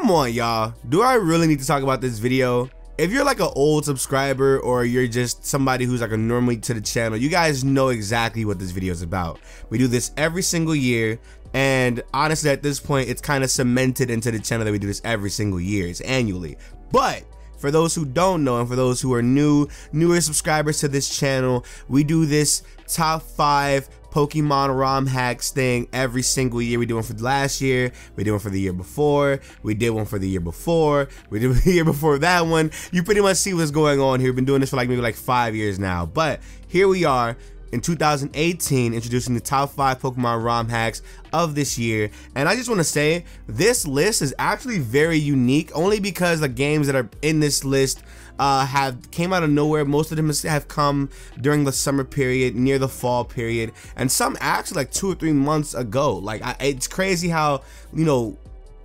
Come on, y'all. Do I really need to talk about this video? If you're like an old subscriber or you're just somebody who's like a normally to the channel, you guys know exactly what this video is about. We do this every single year, and honestly at this point it's kind of cemented into the channel that we do this every single year. It's annually. But for those who don't know, and for those who are newer subscribers to this channel, we do this top 5 Pokemon Rom-Hacks thing every single year. We do one for last year, we did one for the year before, we did one for the year before, we did the year before that one. You pretty much see what's going on here. We've been doing this for like maybe like 5 years now. But here we are in 2018 introducing the top 5 Pokemon ROM hacks of this year. And I just want to say this list is actually very unique, only because the games that are in this list came out of nowhere. Most of them have come during the summer period, near the fall period, and some actually like 2 or 3 months ago. Like it's crazy how, you know,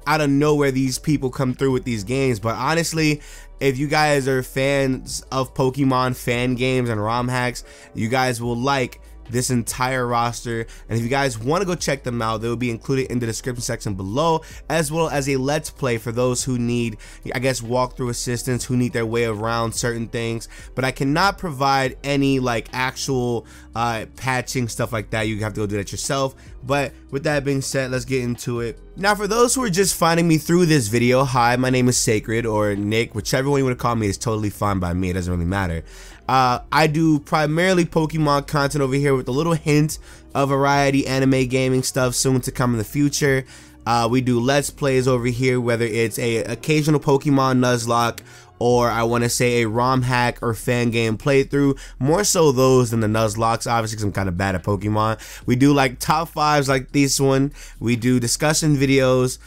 out of nowhere these people come through with these games. But honestly, if you guys are fans of Pokemon fan games and ROM hacks, you guys will like this entire roster. And if you guys want to go check them out, they will be included in the description section below, as well as a let's play for those who need, I guess, walkthrough assistance, who need their way around certain things. But I cannot provide any like actual patching stuff like that. You have to go do that yourself. But with that being said, let's get into it. Now, for those who are just finding me through this video, hi, my name is Sacred, or Nick, whichever one you want to call me is totally fine by me. It doesn't really matter. I do primarily Pokemon content over here with a little hint of variety anime gaming stuff soon to come in the future. We do let's plays over here, whether it's a occasional Pokemon Nuzlocke, or I want to say a ROM hack or fan game playthrough. More so those than the Nuzlocks, obviously, because I'm kind of bad at Pokemon. We do like top 5s like this one. We do discussion videos.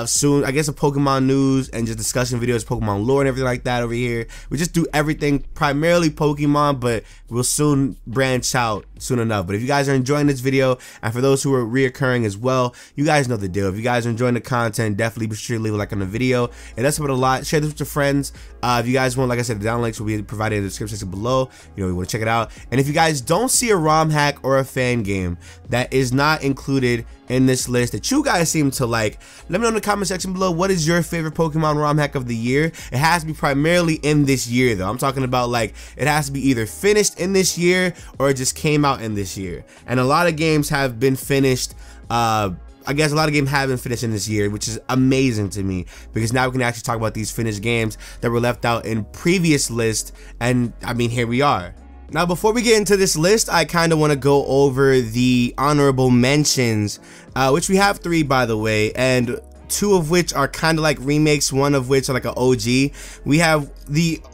Soon, I guess, a Pokemon news and just discussion videos, Pokemon lore and everything like that over here. We just do everything primarily Pokemon, but we'll soon branch out soon enough. But if you guys are enjoying this video, and for those who are reoccurring as well, you guys know the deal. If you guys are enjoying the content, definitely be sure to leave a like on the video. It does help a lot. Share this with your friends. If you guys want, like I said, the down links will be provided in the description section below. You know, you want to check it out. And if you guys don't see a ROM hack or a fan game that is not included in this list that you guys seem to like, let me know in the comment section below. What is your favorite Pokemon ROM hack of the year? It has to be primarily in this year though. I'm talking about like it has to be either finished in this year or it just came out in this year. And a lot of games have been finished. I guess a lot of games have been finished in this year, which is amazing to me, because now we can actually talk about these finished games that were left out in previous lists. And I mean, here we are. Now, before we get into this list, I kind of want to go over the honorable mentions, which we have 3, by the way, and 2 of which are kind of like remakes, 1 of which are like an OG. We have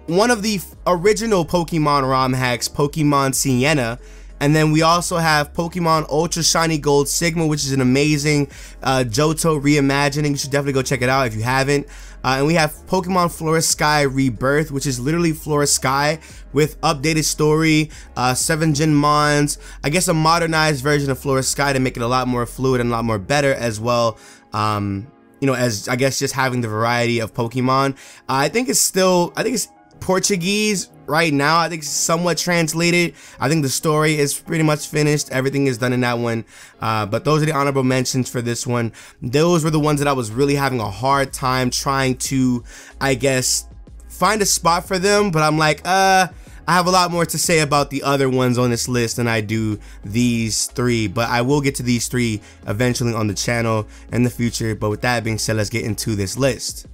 one of the original Pokemon ROM hacks, Pokemon Sienna. And then we also have Pokemon Ultra Shiny Gold Sigma, which is an amazing Johto reimagining. You should definitely go check it out if you haven't. And we have Pokemon Flora Sky Rebirth, which is literally Flora Sky with updated story, 7 Gen Mons, I guess a modernized version of Flora Sky to make it a lot more fluid and a lot more better as well. You know, as I guess just having the variety of Pokemon. I think it's Portuguese right now. I think it's somewhat translated. I think the story is pretty much finished. Everything is done in that one. But those are the honorable mentions for this one. Those were the ones that I was really having a hard time trying to, I guess, find a spot for them. But I'm like, I have a lot more to say about the other ones on this list than I do these 3. But I will get to these 3 eventually on the channel in the future. But with that being said, let's get into this list.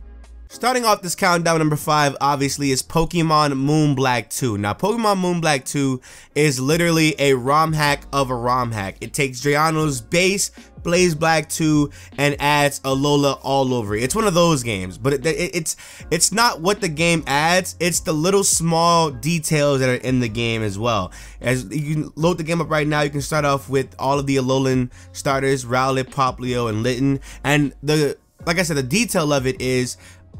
Starting off this countdown, number 5 obviously is Pokemon Moonblack 2. Now, Pokemon Moonblack 2 is literally a ROM hack of a ROM hack. It takes Drayano's base, Blaze Black 2, and adds Alola all over it. It's one of those games, but it's not what the game adds, it's the little small details that are in the game as well. As you can load the game up right now, you can start off with all of the Alolan starters, Rowlet, Poplio, and Litten. And like I said, the detail of it is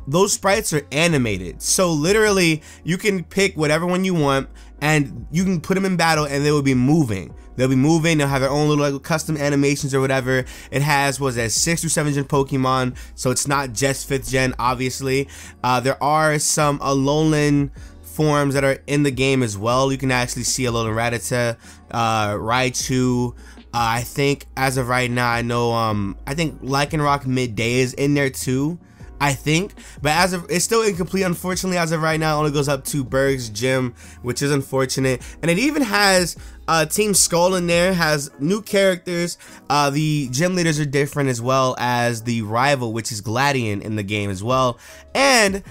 those sprites are animated, so literally you can pick whatever one you want and you can put them in battle and they will be moving. They'll be moving, they'll have their own little like custom animations or whatever. It has, was that 6th through 7th gen Pokemon, so it's not just 5th gen, obviously. There are some Alolan forms that are in the game as well. You can actually see Alolan Rattata, Raichu. I think as of right now, I know I think Lycanroc Midday is in there too. I think, but as of, it's still incomplete, unfortunately. As of right now, it only goes up to Berg's gym, which is unfortunate. And it even has Team Skull in there, has new characters. The gym leaders are different, as well as the rival, which is Gladian, in the game as well. And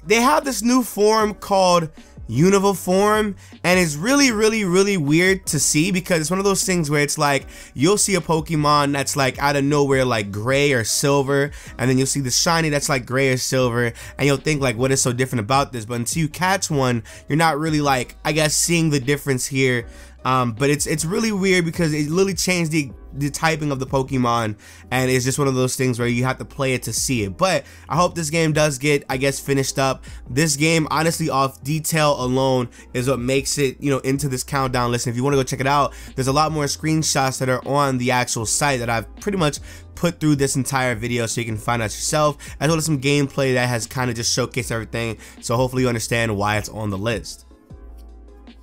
they have this new form called Unival form, and it's really weird to see, because it's one of those things where it's like you'll see a Pokemon that's like out of nowhere, like gray or silver, and then you'll see the shiny that's like gray or silver, and you'll think like, what is so different about this? But until you catch one, you're not really like, I guess, seeing the difference here. But it's really weird, because it literally changed the typing of the Pokemon, and it's just one of those things where you have to play it to see it. But I hope this game does get, I guess, finished up. This game, honestly, off detail alone is what makes it, you know, into this countdown list. And if you want to go check it out, there's a lot more screenshots that are on the actual site that I've pretty much put through this entire video, so you can find out yourself, as well as some gameplay that has kind of just showcased everything. So hopefully you understand why it's on the list.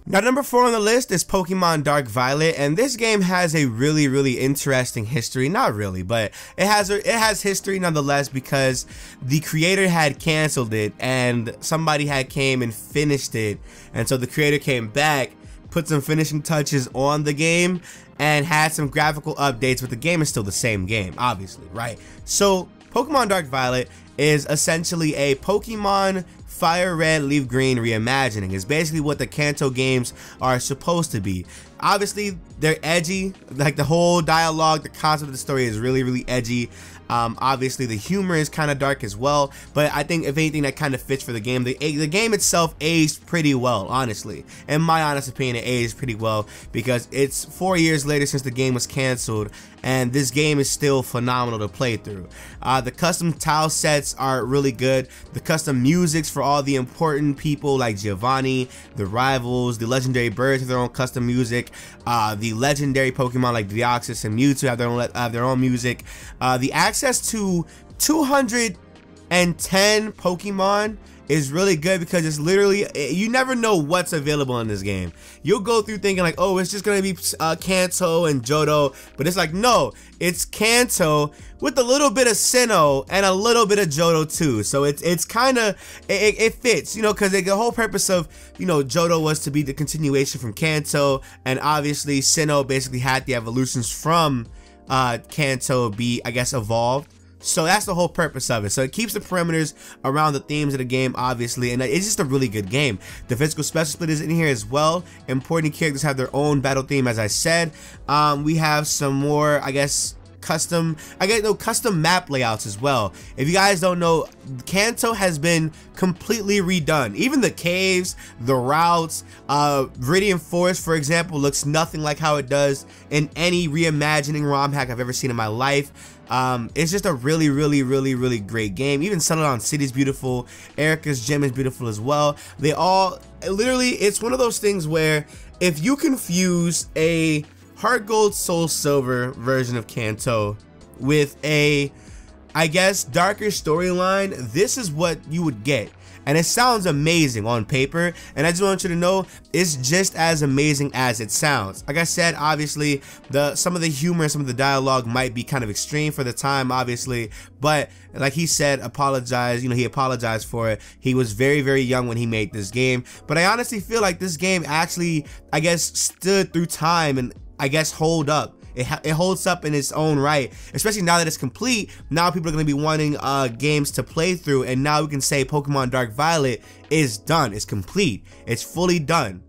Now, number 4 on the list is Pokemon Dark Violet, and this game has a really interesting history. Not really, but it has history nonetheless, because the creator had canceled it and somebody had came and finished it, and so the creator came back, put some finishing touches on the game, and had some graphical updates, but the game is still the same game, obviously, right? So Pokemon Dark Violet is essentially a Pokemon Fire Red, Leaf Green reimagining. Is basically what the Kanto games are supposed to be. Obviously, they're edgy. Like, the whole dialogue, the concept of the story is really edgy. Obviously, the humor is kind of dark as well, but I think if anything, that kind of fits for the game. The game itself aged pretty well, honestly. In my honest opinion, it aged pretty well, because it's 4 years later since the game was canceled, and this game is still phenomenal to play through. The custom tile sets are really good. The custom musics for all the important people like Giovanni, the rivals, the legendary birds have their own custom music. The legendary Pokemon like Deoxys and Mewtwo have their own music. The access to 210 Pokemon is really good, because it's literally, you never know what's available in this game. You'll go through thinking like, oh, it's just gonna be Kanto and Johto, but it's like, no, it's Kanto with a little bit of Sinnoh and a little bit of Johto too. So it's kind of, it fits, you know, because the whole purpose of, you know, Johto was to be the continuation from Kanto, and obviously Sinnoh basically had the evolutions from Kanto be, I guess, evolved. So that's the whole purpose of it. So it keeps the parameters around the themes of the game, obviously, and it's just a really good game. The physical special split is in here as well. Important characters have their own battle theme, as I said. We have some more, I guess, custom map layouts as well. If you guys don't know, Kanto has been completely redone. Even the caves, the routes, Viridian Forest, for example, looks nothing like how it does in any reimagining ROM hack I've ever seen in my life. It's just a really great game. Even Celadon City is beautiful. Erica's Gym is beautiful as well. They all, literally, it's one of those things where if you confuse a Heart Gold Soul Silver version of Kanto with a, I guess, darker storyline, this is what you would get. And it sounds amazing on paper, and I just want you to know it's just as amazing as it sounds. Like I said, obviously some of the humor and some of the dialogue might be kind of extreme for the time, obviously, but like he said, he apologized for it. He was very young when he made this game, but I honestly feel like this game actually, I guess, stood through time and I guess hold up. It holds up in its own right, especially now that it's complete. Now people are going to be wanting games to play through, and now we can say Pokemon Dark Violet is done. It's complete. It's fully done.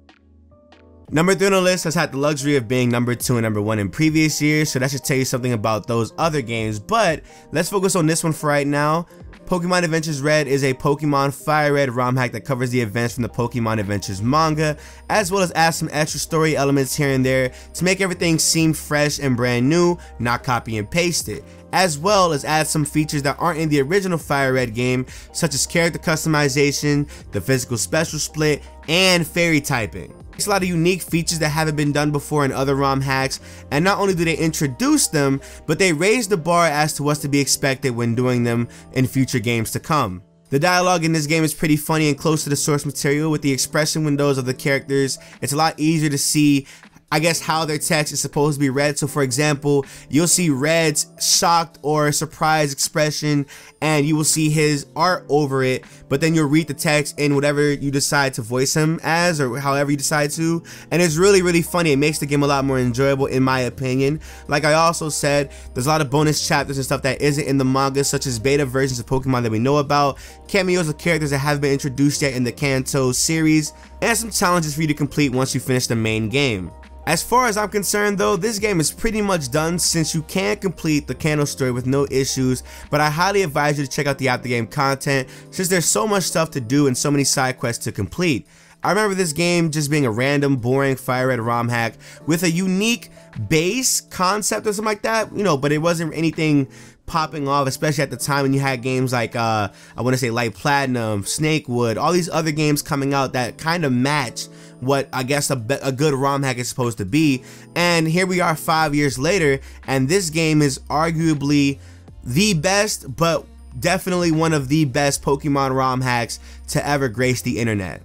Number 3 on the list has had the luxury of being number 2 and number 1 in previous years, so that should tell you something about those other games, but let's focus on this one for right now. Pokemon Adventures Red is a Pokemon Fire Red ROM hack that covers the events from the Pokemon Adventures manga, as well as adds some extra story elements here and there to make everything seem fresh and brand new, not copy and paste it, as well as add some features that aren't in the original Fire Red game, such as character customization, the physical special split, and fairy typing. It's a lot of unique features that haven't been done before in other ROM hacks, and not only do they introduce them, but they raise the bar as to what's to be expected when doing them in future games to come. The dialogue in this game is pretty funny and close to the source material with the expression windows of the characters. It's a lot easier to see I guess, how their text is supposed to be read. So for example, you'll see Red's shocked or surprised expression, and you will see his art over it, but then you'll read the text in whatever you decide to voice him as, or however you decide to, and it's really, really funny. It makes the game a lot more enjoyable, in my opinion. Like I also said, there's a lot of bonus chapters and stuff that isn't in the manga, such as beta versions of Pokemon that we know about, cameos of characters that haven't been introduced yet in the Kanto series, and some challenges for you to complete once you finish the main game. As far as I'm concerned though, this game is pretty much done since you can complete the Kanto story with no issues, but I highly advise you to check out the after game content since there's so much stuff to do and so many side quests to complete. I remember this game just being a random, boring Fire Red ROM hack with a unique base concept or something like that, you know, but it wasn't anything popping off, especially at the time when you had games like I want to say Light Platinum, Snakewood, all these other games coming out that kind of match what I guess a good ROM hack is supposed to be. And here we are 5 years later, and this game is arguably the best, but definitely one of the best Pokemon ROM hacks to ever grace the internet.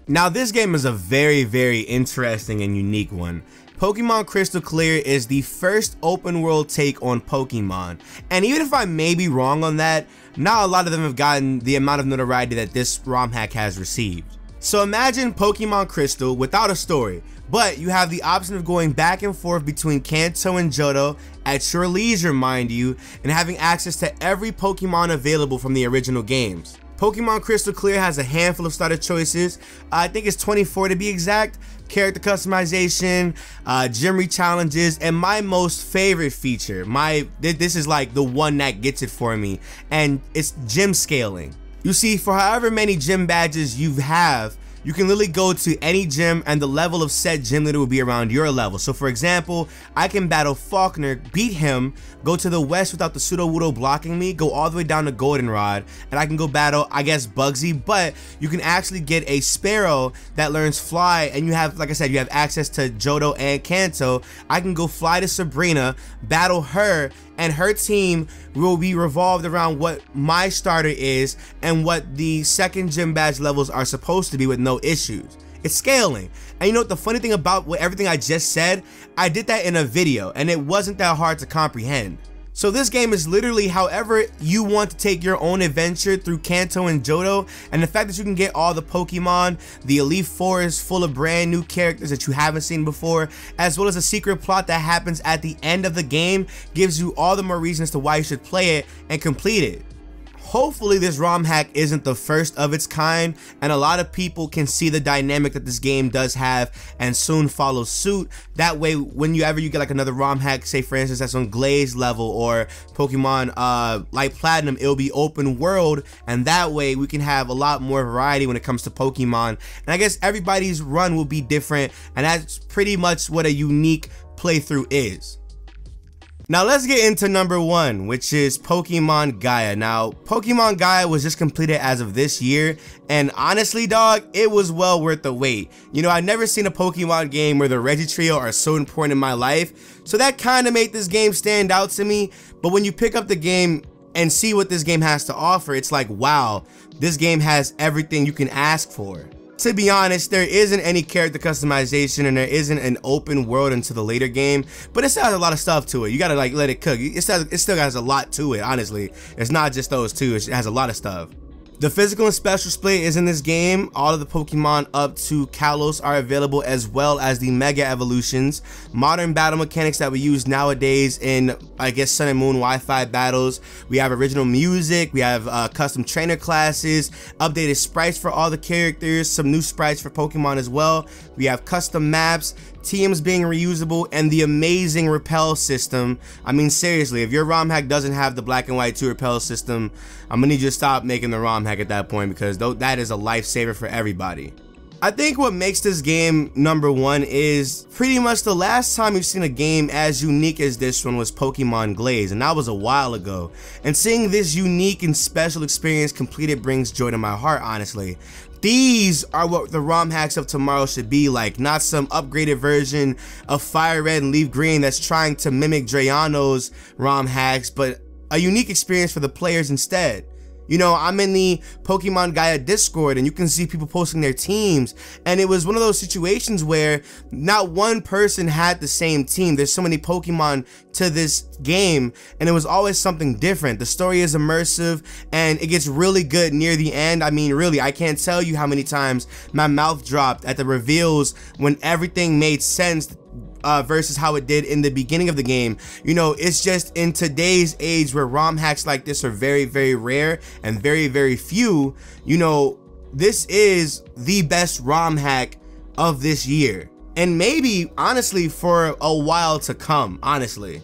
Now this game is a very, very interesting and unique one. Pokemon Crystal Clear is the first open world take on Pokemon, and even if I may be wrong on that, not a lot of them have gotten the amount of notoriety that this ROM hack has received. So imagine Pokemon Crystal without a story, but you have the option of going back and forth between Kanto and Johto at your leisure, mind you, and having access to every Pokemon available from the original games. Pokemon Crystal Clear has a handful of starter choices, I think it's 24 to be exact, character customization, gym re-challenges, and my most favorite feature, this is like the one that gets it for me, and it's gym scaling. You see, for however many gym badges you have, you can literally go to any gym and the level of said gym leader will be around your level. So for example, I can battle Faulkner, beat him, go to the west without the Sudowoodo blocking me, go all the way down to Goldenrod, and I can go battle, I guess, Bugsy, but you can actually get a Sparrow that learns Fly, and you have, like I said, you have access to Johto and Kanto. I can go fly to Sabrina, battle her, and her team will be revolved around what my starter is and what the second gym badge levels are supposed to be with no issues. It's scaling. And you know what the funny thing about everything I just said? I did that in a video and it wasn't that hard to comprehend. So this game is literally however you want to take your own adventure through Kanto and Johto, and the fact that you can get all the Pokemon, the Elite Four is full of brand new characters that you haven't seen before, as well as a secret plot that happens at the end of the game, gives you all the more reasons to why you should play it and complete it. Hopefully this ROM hack isn't the first of its kind, and a lot of people can see the dynamic that this game does have and soon follow suit. That way, whenever you get like another ROM hack, say for instance that's on Glaze level or Pokemon Light Platinum, it'll be open world, and that way we can have a lot more variety when it comes to Pokemon. And I guess everybody's run will be different, and that's pretty much what a unique playthrough is. Now let's get into number one, which is Pokemon GAIA. Now, Pokemon GAIA was just completed as of this year, and honestly, dog, it was well worth the wait. You know, I've never seen a Pokemon game where the Registrio are so important in my life, so that kind of made this game stand out to me. But when you pick up the game and see what this game has to offer, it's like, wow, this game has everything you can ask for. To be honest, there isn't any character customization and there isn't an open world into the later game, but it still has a lot of stuff to it. You gotta like let it cook. It still has a lot to it, honestly. It's not just those two, it has a lot of stuff. The physical and special split is in this game. All of the Pokemon up to Kalos are available, as well as the Mega Evolutions. Modern battle mechanics that we use nowadays in, I guess, Sun and Moon Wi-Fi battles. We have original music, we have custom trainer classes, updated sprites for all the characters, some new sprites for Pokemon as well. We have custom maps, TMs being reusable, and the amazing repel system. I mean, seriously, if your ROM hack doesn't have the Black and White 2 repel system, I'm gonna need you to stop making the ROM hack at that point, because that is a lifesaver for everybody. I think what makes this game number one is pretty much the last time you've seen a game as unique as this one was Pokemon Glaze, and that was a while ago. And seeing this unique and special experience completed brings joy to my heart, honestly. These are what the ROM hacks of tomorrow should be like, not some upgraded version of Fire Red and Leaf Green that's trying to mimic Drayano's ROM hacks, but a unique experience for the players instead. You know, I'm in the Pokemon GAIA Discord, and you can see people posting their teams, and it was one of those situations where not one person had the same team. There's so many Pokemon to this game, and it was always something different. The story is immersive, and it gets really good near the end. I mean, really, I can't tell you how many times my mouth dropped at the reveals when everything made sense versus how it did in the beginning of the game. You know, it's just in today's age where ROM hacks like this are very, very rare and very, very few. You know, this is the best ROM hack of this year, and maybe honestly for a while to come, honestly.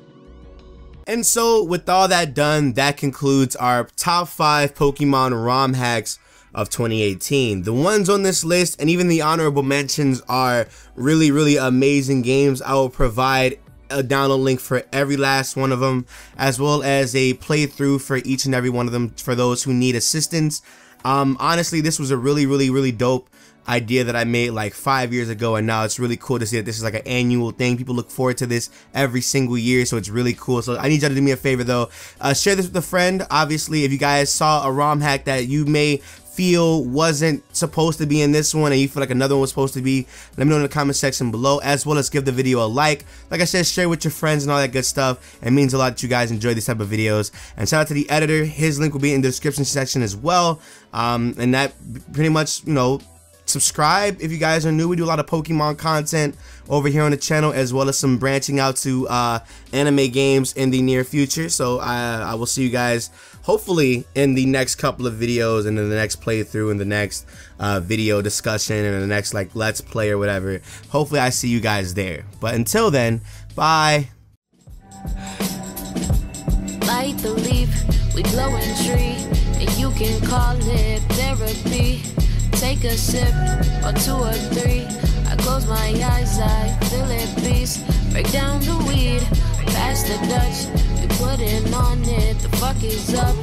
And so with all that done, that concludes our top 5 Pokemon ROM hacks of 2018. The ones on this list and even the honorable mentions are really, really amazing games. I will provide a download link for every last one of them, as well as a playthrough for each and every one of them for those who need assistance. Honestly, this was a really, really, really dope idea that I made like 5 years ago, and now it's really cool to see that this is like an annual thing. People look forward to this every single year, so it's really cool. So I need y'all to do me a favor though, share this with a friend. Obviously, if you guys saw a ROM hack that you may feel wasn't supposed to be in this one and you feel like another one was supposed to be, let me know in the comment section below, as well as give the video a like I said, share with your friends and all that good stuff. It means a lot that you guys enjoy these type of videos. And shout out to the editor, his link will be in the description section as well. And that pretty much, you know, subscribe if you guys are new. We do a lot of Pokemon content over here on the channel, as well as some branching out to anime games in the near future. So I will see you guys hopefully in the next couple of videos, and in the next playthrough, and the next video discussion, and the next like let's play or whatever. Hopefully I see you guys there, but until then, bye. Light the leaf, we blowing tree, and you can call it therapy. Take a sip, or 2 or 3. I close my eyes, I feel at peace. Break down the weed, pass the Dutch. We put it on it, the fuck is up?